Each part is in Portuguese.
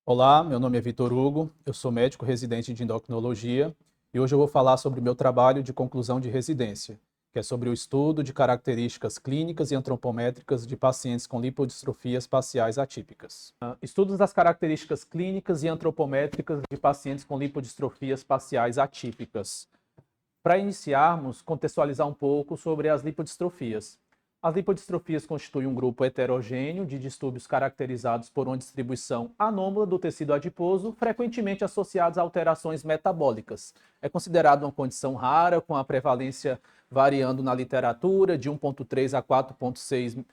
Olá, meu nome é Vitor Hugo, eu sou médico residente de endocrinologia e hoje eu vou falar sobre o meu trabalho de conclusão de residência, que é sobre o estudo de características clínicas e antropométricas de pacientes com lipodistrofias faciais atípicas. Estudos das características clínicas e antropométricas de pacientes com lipodistrofias faciais atípicas. Para iniciarmos, contextualizar um pouco sobre as lipodistrofias. As lipodistrofias constituem um grupo heterogêneo de distúrbios caracterizados por uma distribuição anômala do tecido adiposo, frequentemente associados a alterações metabólicas. É considerado uma condição rara, com a prevalência variando na literatura de 1,3 a 4,6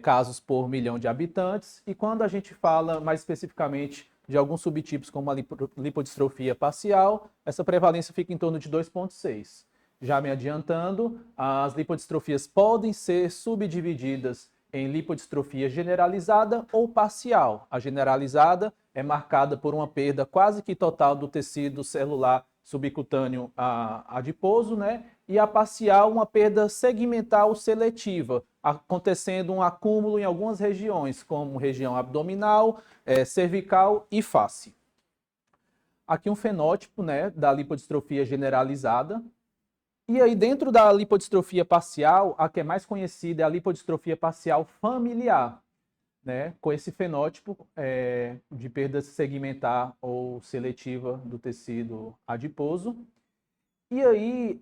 casos por milhão de habitantes. E quando a gente fala mais especificamente de alguns subtipos, como a lipodistrofia parcial, essa prevalência fica em torno de 2,6. Já me adiantando, as lipodistrofias podem ser subdivididas em lipodistrofia generalizada ou parcial. A generalizada é marcada por uma perda quase que total do tecido celular subcutâneo adiposo, né? E a parcial, uma perda segmental seletiva, acontecendo um acúmulo em algumas regiões, como região abdominal, cervical e face. Aqui um fenótipo, né, da lipodistrofia generalizada. E aí, dentro da lipodistrofia parcial, a que é mais conhecida é a lipodistrofia parcial familiar, né? Com esse fenótipo de perda segmentar ou seletiva do tecido adiposo. E aí,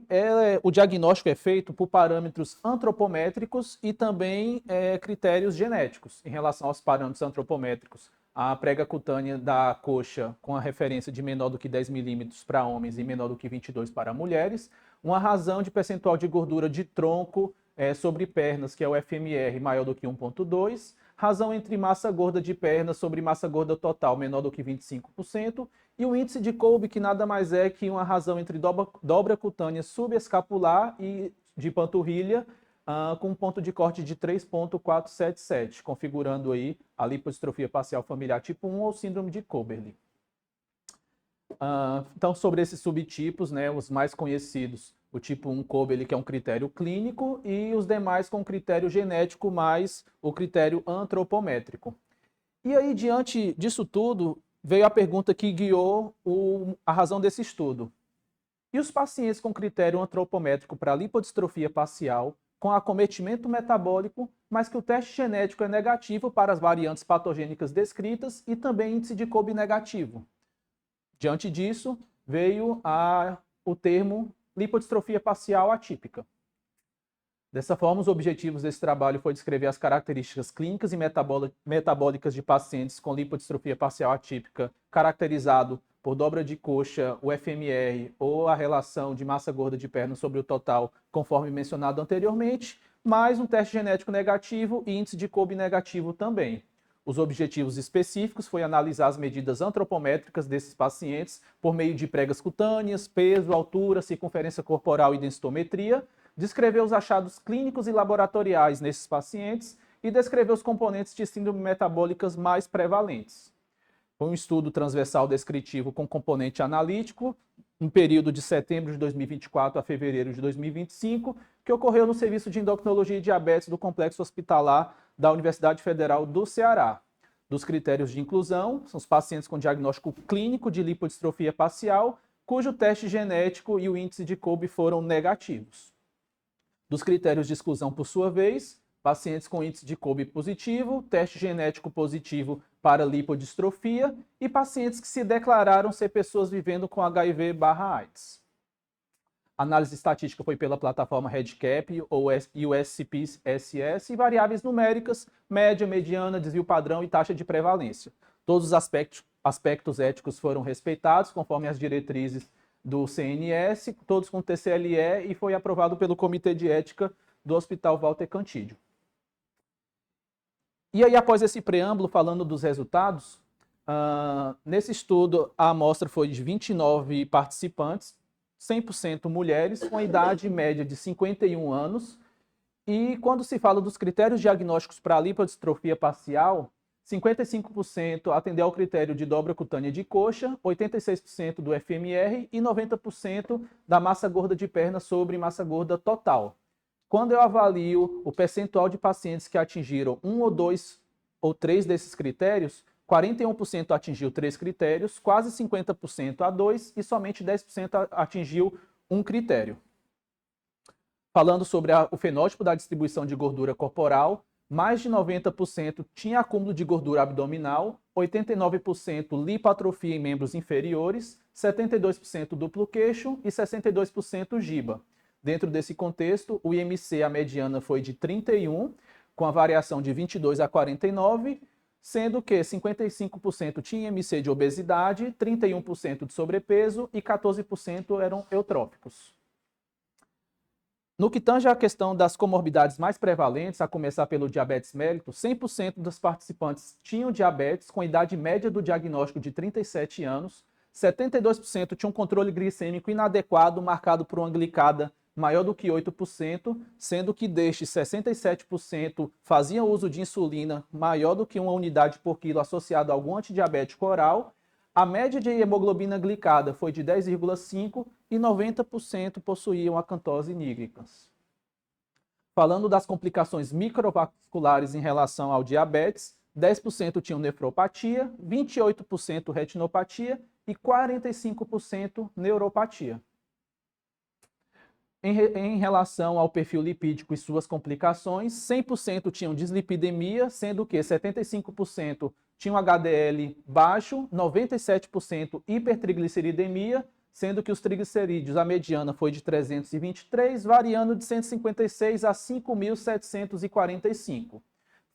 o diagnóstico é feito por parâmetros antropométricos e também critérios genéticos. Em relação aos parâmetros antropométricos, a prega cutânea da coxa com a referência de menor do que 10 milímetros para homens e menor do que 22 para mulheres, uma razão de percentual de gordura de tronco sobre pernas, que é o FMR, maior do que 1,2, razão entre massa gorda de pernas sobre massa gorda total menor do que 25%, e o índice de Kolbe, que nada mais é que uma razão entre dobra cutânea subescapular e de panturrilha, com um ponto de corte de 3,477, configurando aí a lipodistrofia parcial familiar tipo 1 ou síndrome de Kolbe. Então, sobre esses subtipos, né, os mais conhecidos, o tipo 1 Kolbe, que é um critério clínico, e os demais com critério genético mais o critério antropométrico. E aí, diante disso tudo, veio a pergunta que guiou a razão desse estudo. E os pacientes com critério antropométrico para lipodistrofia parcial, com acometimento metabólico, mas que o teste genético é negativo para as variantes patogênicas descritas e também índice de Kolbe negativo. Diante disso, veio o termo lipodistrofia parcial atípica. Dessa forma, os objetivos desse trabalho foi descrever as características clínicas e metabólicas de pacientes com lipodistrofia parcial atípica, caracterizado por dobra de coxa, o FMR ou a relação de massa gorda de perna sobre o total, conforme mencionado anteriormente, mais um teste genético negativo e índice de Kolbe negativo também. Os objetivos específicos foi analisar as medidas antropométricas desses pacientes por meio de pregas cutâneas, peso, altura, circunferência corporal e densitometria, descrever os achados clínicos e laboratoriais nesses pacientes e descrever os componentes de síndrome metabólicas mais prevalentes. Foi um estudo transversal descritivo com componente analítico, um período de setembro de 2024 a fevereiro de 2025, que ocorreu no Serviço de Endocrinologia e Diabetes do Complexo Hospitalar da Universidade Federal do Ceará. Dos critérios de inclusão, são os pacientes com diagnóstico clínico de lipodistrofia parcial, cujo teste genético e o índice de Kolbe foram negativos. Dos critérios de exclusão, por sua vez, pacientes com índice de Kolbe positivo, teste genético positivo para lipodistrofia e pacientes que se declararam ser pessoas vivendo com HIV/AIDS. A análise estatística foi pela plataforma REDCap ou USCP-SS e variáveis numéricas, média, mediana, desvio padrão e taxa de prevalência. Todos os aspectos éticos foram respeitados conforme as diretrizes do CNS, todos com TCLE, e foi aprovado pelo Comitê de Ética do Hospital Walter Cantídio. E aí, após esse preâmbulo, falando dos resultados, nesse estudo a amostra foi de 29 participantes, 100% mulheres, com a idade média de 51 anos, e quando se fala dos critérios diagnósticos para a lipodistrofia parcial, 55% atendeu ao critério de dobra cutânea de coxa, 86% do FMR e 90% da massa gorda de perna sobre massa gorda total. Quando eu avalio o percentual de pacientes que atingiram um ou dois ou três desses critérios, 41% atingiu 3 critérios, quase 50% a 2 e somente 10% atingiu um critério. Falando sobre o fenótipo da distribuição de gordura corporal, mais de 90% tinha acúmulo de gordura abdominal, 89% lipoatrofia em membros inferiores, 72% duplo queixo e 62% giba. Dentro desse contexto, o IMC, a mediana foi de 31, com a variação de 22 a 49, sendo que 55% tinha IMC de obesidade, 31% de sobrepeso e 14% eram eutróficos. No que tange à questão das comorbidades mais prevalentes, a começar pelo diabetes mellitus, 100% dos participantes tinham diabetes com idade média do diagnóstico de 37 anos, 72% tinham um controle glicêmico inadequado, marcado por uma glicada maior do que 8%, sendo que destes 67% faziam uso de insulina maior do que 1 unidade por quilo associado a algum antidiabético oral. A média de hemoglobina glicada foi de 10,5 e 90% possuíam acantose nigricans. Falando das complicações microvasculares em relação ao diabetes, 10% tinham nefropatia, 28% retinopatia e 45% neuropatia. Em relação ao perfil lipídico e suas complicações, 100% tinham dislipidemia, sendo que 75% tinham HDL baixo, 97% hipertrigliceridemia, sendo que os triglicerídeos, a mediana foi de 323, variando de 156 a 5.745.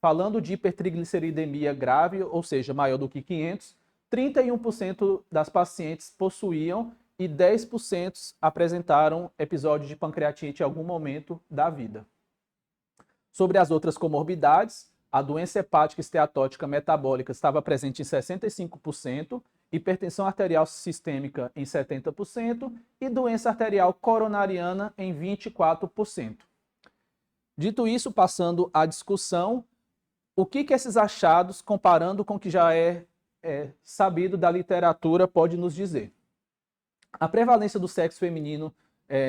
Falando de hipertrigliceridemia grave, ou seja, maior do que 500, 31% das pacientes possuíam e 10% apresentaram episódio de pancreatite em algum momento da vida. Sobre as outras comorbidades, a doença hepática esteatótica metabólica estava presente em 65%, hipertensão arterial sistêmica em 70% e doença arterial coronariana em 24%. Dito isso, passando à discussão, o que esses achados, comparando com o que já é sabido da literatura, pode nos dizer? A prevalência do sexo feminino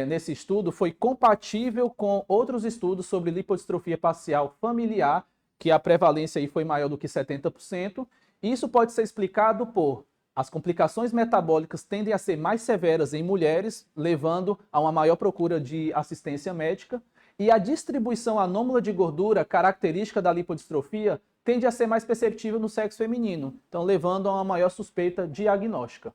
nesse estudo foi compatível com outros estudos sobre lipodistrofia parcial familiar, que a prevalência aí foi maior do que 70%. Isso pode ser explicado por as complicações metabólicas tendem a ser mais severas em mulheres, levando a uma maior procura de assistência médica, e a distribuição anômala de gordura, característica da lipodistrofia, tende a ser mais perceptível no sexo feminino, então levando a uma maior suspeita diagnóstica.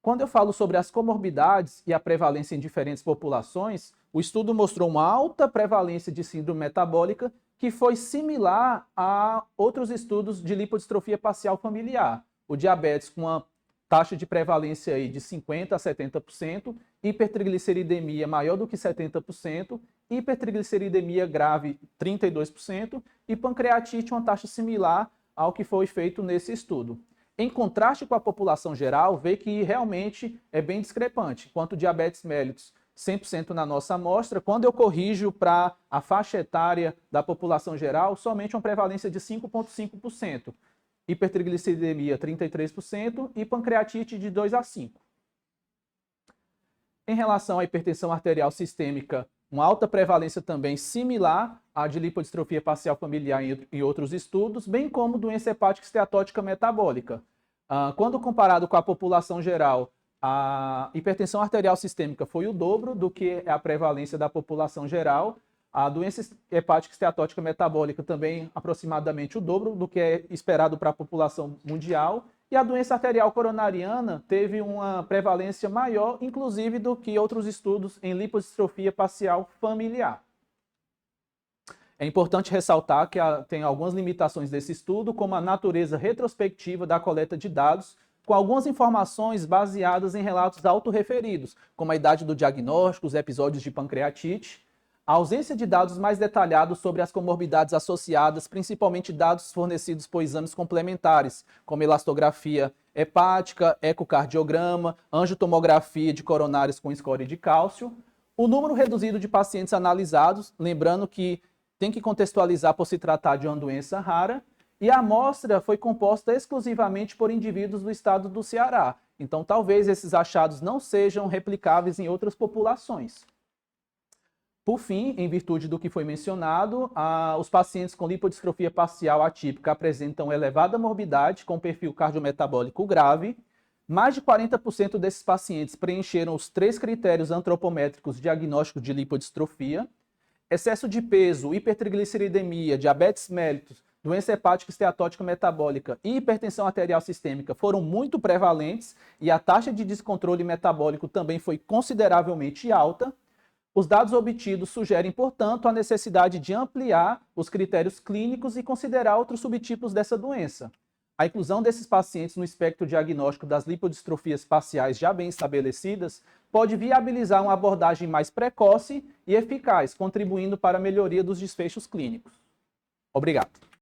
Quando eu falo sobre as comorbidades e a prevalência em diferentes populações, o estudo mostrou uma alta prevalência de síndrome metabólica que foi similar a outros estudos de lipodistrofia parcial familiar. O diabetes com uma taxa de prevalência aí de 50% a 70%, hipertrigliceridemia maior do que 70%, hipertrigliceridemia grave 32% e pancreatite uma taxa similar ao que foi feito nesse estudo. Em contraste com a população geral, vê que realmente é bem discrepante. Enquanto o diabetes mellitus 100% na nossa amostra, quando eu corrijo para a faixa etária da população geral, somente uma prevalência de 5,5%. Hipertrigliceridemia 33% e pancreatite de 2 a 5. Em relação à hipertensão arterial sistêmica, uma alta prevalência também similar à de lipodistrofia parcial familiar em outros estudos, bem como doença hepática esteatótica metabólica. Quando comparado com a população geral, a hipertensão arterial sistêmica foi o dobro do que é a prevalência da população geral. A doença hepática esteatótica metabólica também aproximadamente o dobro do que é esperado para a população mundial. E a doença arterial coronariana teve uma prevalência maior, inclusive, do que outros estudos em lipodistrofia parcial familiar. É importante ressaltar que tem algumas limitações desse estudo, como a natureza retrospectiva da coleta de dados, com algumas informações baseadas em relatos autorreferidos, como a idade do diagnóstico, os episódios de pancreatite, a ausência de dados mais detalhados sobre as comorbidades associadas, principalmente dados fornecidos por exames complementares, como elastografia hepática, ecocardiograma, angiotomografia de coronários com score de cálcio, o número reduzido de pacientes analisados, lembrando que tem que contextualizar por se tratar de uma doença rara, e a amostra foi composta exclusivamente por indivíduos do estado do Ceará. Então, talvez esses achados não sejam replicáveis em outras populações. Por fim, em virtude do que foi mencionado, os pacientes com lipodistrofia parcial atípica apresentam elevada morbidade com perfil cardiometabólico grave. Mais de 40% desses pacientes preencheram os 3 critérios antropométricos diagnósticos de lipodistrofia. Excesso de peso, hipertrigliceridemia, diabetes mellitus, doença hepática esteatótica metabólica e hipertensão arterial sistêmica foram muito prevalentes e a taxa de descontrole metabólico também foi consideravelmente alta. Os dados obtidos sugerem, portanto, a necessidade de ampliar os critérios clínicos e considerar outros subtipos dessa doença. A inclusão desses pacientes no espectro diagnóstico das lipodistrofias parciais já bem estabelecidas pode viabilizar uma abordagem mais precoce e eficaz, contribuindo para a melhoria dos desfechos clínicos. Obrigado.